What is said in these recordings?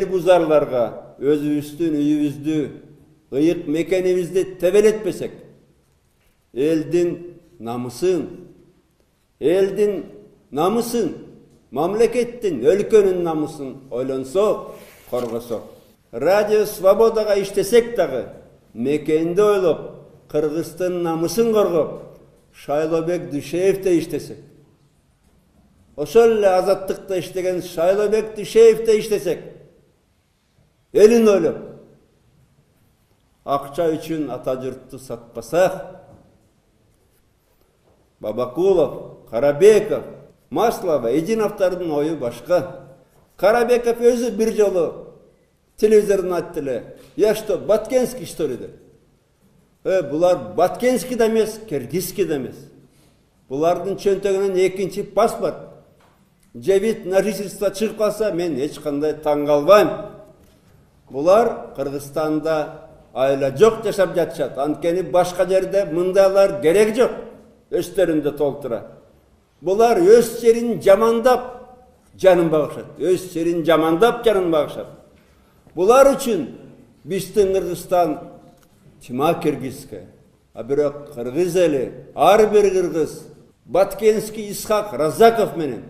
Buzarlarga özübüzdün üyübüzdü, ıyık mekenimizdi tebeletmesek, eldin namusun, mamlekettin, өлkөнүн namusun ойлонсок, коргосок. Радио Свободаға иштесек дагы, мекенди ойлоп, Кыргыздын намысын коргоп, Шайлообек Дүйшеевде иштесек. Ошол эле азаттыкта иштеген Шайлообек Дүйшеевде иштесек, элин ойлоп, акча үчүн ата журтты сатпасак, Бабакулов, Карабеков, Маслова, Эдиновдардын ою башка. Карабеков өзү бир жолу телевизордон айтты эле, я что, Баткенский что ли деп. Булар Баткенский да эмес, Киргизский да эмес. Булардын чөнтөгүнөн экинчи паспорт, же вид на жительство чыгып калса, мен эч кандай таң калбайм. Булар Кыргызстанда айла жок жашап жатышат. Анткени башка жерде мындайлар керек жок. Өстөрүндө толтура. Булар өз жерин жамандап жанын багышат. Өз жерин жамандап жанын багышат. Булар үчүн биздин Кыргызстан тима Киргизская. А бирок кыргыз эли, ар бир кыргыз, Баткенский Исхак Разаков менен,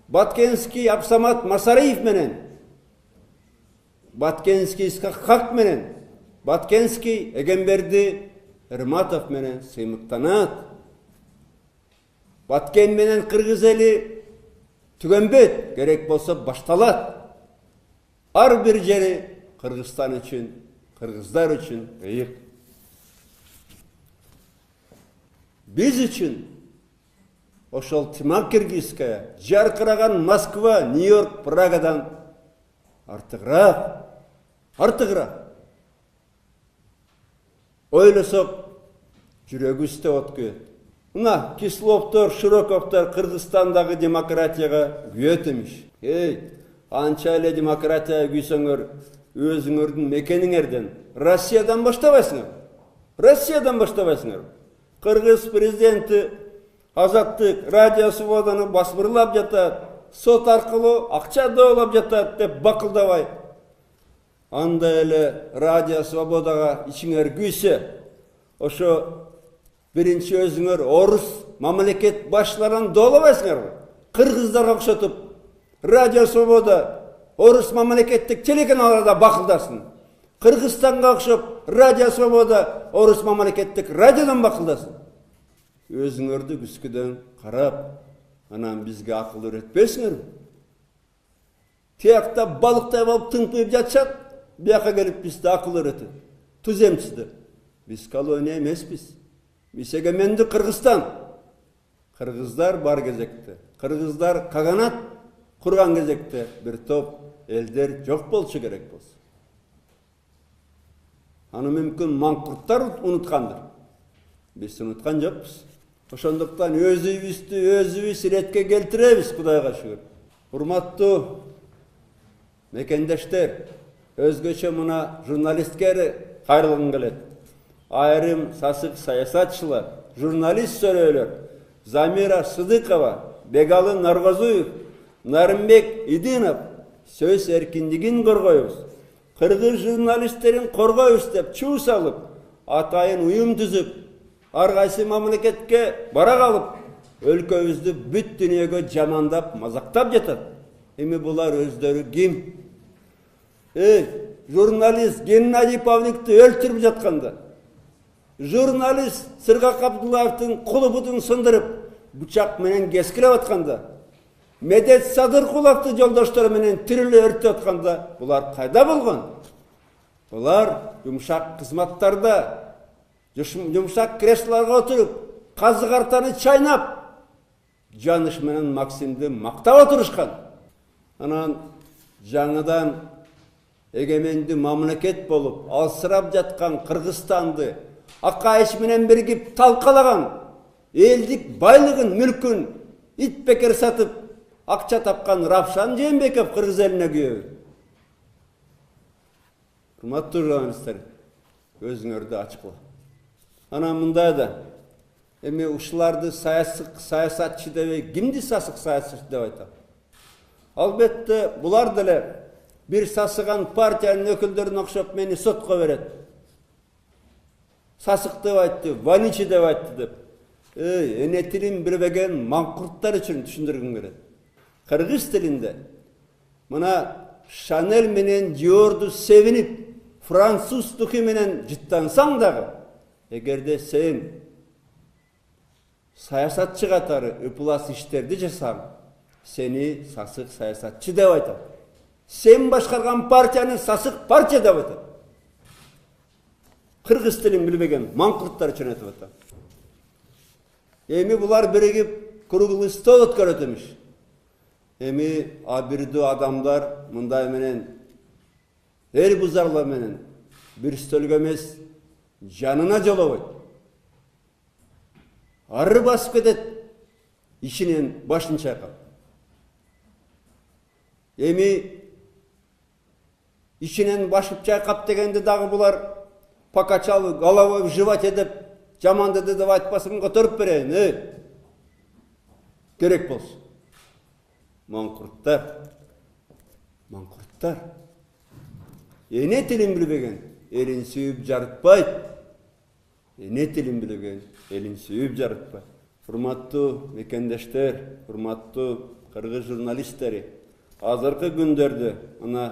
Баткенский Абсамат Масариев менен, Баткенский Исхак Хак менен, Баткенский Эгемберди Эрматов менен сыймыктанат. Баткен менен кыргыз эли түгөнбөйт, керек болсо башталат. Ар бир жери Кыргызстан үчүн, кыргыздар үчүн ыйык. Биз үчүн ошол тима Киргизская, жаркыраган Москва, Нью-Йорк, Прагадан артыгыраак. Ойлосок, жүрөгүбүздө от күйөт. Мына Кисловдор, Широковдор Кыргызстандагы демократияга күйөт эмиш. Анча эле демократия күйсөңөр, өзүңөрдүн мекениңерден, Россиядан баштабайсыңар. Кыргыз президенти Азаттык, Радио Свободаны басмырлап жатат, сот аркылуу акча доолап жатат деп бакылдабай. Анда эле Радио Свободага ичиңер күйсө, ошо биринчи өзүңөр орус мамлекет башларын доолабайсыңар. Кыргыздарга окшотуп, Радио Свобода орус мамлекеттик телеканалдарда бакылдасын. Кыргызстанга окшоп, Радио Свобода орус мамлекеттик радиодон бакылдасын. Өзүңөрдү күскүдөн карап, анан бизге акыл өйрөтпөйсүңөр. Тиякта балыктай болуп тыңпыйып жатышат, бияка келип бизди акыл өйрөтөт. Туз эмчиди. Биз колония эмеспиз. Биз эгеменди Кыргызстан. Кыргыздар бар кезекте, кыргыздар каганат курган кезекте бир топ элдер жок болчу керек болсо. Аны мүмкүн маңкурттар унуткандыр. Биз унуткан жокпуз. Ошондуктан өзүбүз иретке келтиребиз, Кудайга шүгүр. Урматтуу мекендештер, өзгөчө мына журналистке кайрылгым келет. Айрым сасык саясатчылар, журналист сөрөөлөр, Замира Сыдыкова, Бегалы Наргозуев, Нарымбек Идинов сөз эркиндигин коргойбуз, кыргыз журналисттерин коргойбуз деп чуу салып, атайын уюм түзүп, ар кайсы мамлекетке бара калып, өлкөбүздү бүт дүйнөгө жамандап, мазактап жатат. Эми булар өздөрү ким? Журналист Геннадий Павликти өлтүрүп жатканда, журналист Сыргак Абдуллаевдин кулубутун сындырып, бычак менен кескилеп атканда, Медет Садыркуловду жолдоштору менен тириле өртүп атканда, булар кайда болгон? Булар жумшак кызматтарда, жумшак креслолорго отуруп, казы картаны чайнап, Жаныш менен Максимди мактап отурушкан. Анан жаңыдан эгеменди мамлекет болуп, алсырап жаткан Кыргызстанды Акаевич менен биригип талкалаган, элдик байлыгын, мүлкүн ит бекер сатып, акча тапкан Равшан Жээнбеков кыргыз элине күйөө. Урматтуу журналисттер, өзүңөрдү ачкыла. Анан мындай да, эми ушуларды саясатчы деп, кимди сасык саясатчы деп айтат? Албетте, булар деле bir сасыган партиянын өкүлдөрүнө окшоп мени сотко берет. Сасык деп айтты, ваничи деп айтты деп. Эне тилин билбеген маңкурттар үчүн түшүндүргүм келет. Кыргыз тилинде мына Шанель менен Диорду sevinip Fransız tuki менен жыттансаң дагы, эгерде сен саясатчы катары ыплас иштерди жасаң, сени сасык саясатчы деп айтат. Сен башкарган партияны сасык партия деп айтат. Кыргыз тилин билбеген маңкурттар үчүн айтып атам. Эми булар биригип круглый стол өткөрөт эмиш. Эми абирдүү адамдар мындай менен эл бузарлар менен бир стөлгө эмес жанына жолобойт. Ары басып кетет, ишинен башын чайкап. Эми ишинен башып чайкап дегенде дагы булар покачал головой в животе деп жаман деди деп айтпасым көтөрүп берейин. Керек болсун. Маңкурттар. Эне тилин билбеген элин сүйүп жарытпайт. Эне тилин билбеген элин сүйүп жарытпайт. Урматтуу мекендештер, урматтуу кыргыз журналисттери, азыркы күндөрдө мына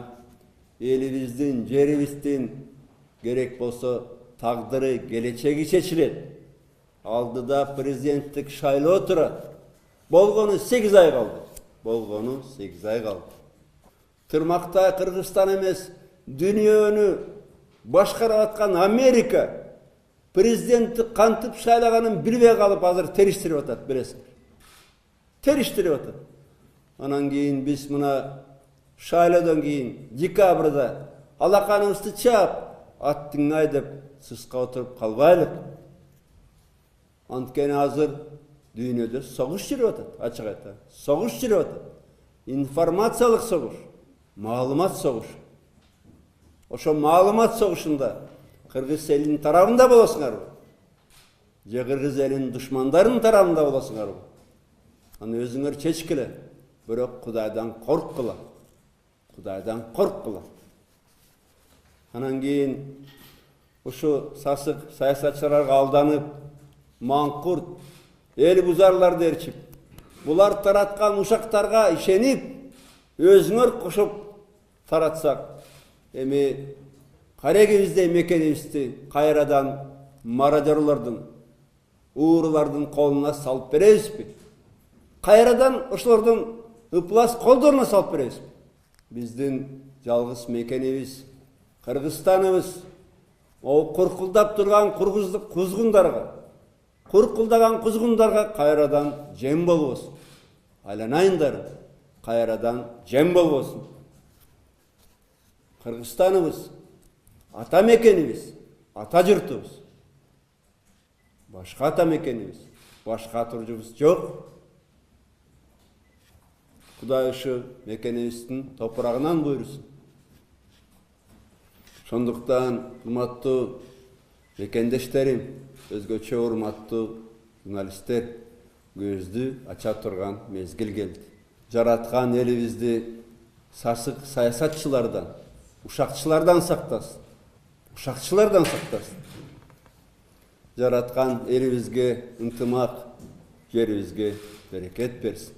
элибиздин, жерибиздин керек болсо тагдыры, келечеги чечилет. Алдыда президенттик шайлоо турат. Болгону 8 ай калды. Тырмакта Кыргызстан эмес, дүйнөнү башкарып аткан Америка президентти кантип шайлаганын билбей калып азыр териштирип атат, билесиңер. Териштирип атат. Анан кийин биз мына шайлоодон кийин декабрда алаканыбызды чаап, аттың ай деп сыска отуруп калбайлык. Анткени азыр дүйнөдө согуш жүрүп атат, ачык айтам. Согуш жүрүп атат. Информациялык согуш, маалымат согуш. Ошо маалымат согушунда Кыргыз элинин тарабында болосуңарбы? Же Кыргыз элинин душмандарынын тарабында болосуңарбы? Аны өзүңөр чечкиле. Бирок Кудайдан корккула. Анан кийин ушу сасык саясатчыларга алданып, маңкурт эл бузарларды ээрчип, булар тараткан ушактарга ишенип, өзүңөр кошуп таратсак, эми карегибизде мекенибизди кайрадан мародерлордун, уурулардын колуна салып беребизби? Кайрадан ошолордун ыплас колдоруна салып беребизби? Биздин жалгыз мекенибиз, Кыргызстаныбыз, ол куркулдап турган куркулдаган кузгундарга кайрадан жем болбосун. Айланайындар, кайрадан жем болбосун. Кыргызстаныбыз, ата мекенибиз, ата журтубуз. Башка ата мекенибиз, башка туржубуз жок. Кудай ушу мекенибиздин топурагынан буйрусун. Шондуктан, урматтуу мекендештерим, өзгөчө урматтуу журналисттер, көздү ача турган мезгил келди. Жараткан элибизди сасык саясатчылардан, ушакчылардан сактасын. Жараткан элибизге ынтымак, жерибизге берекет берсин.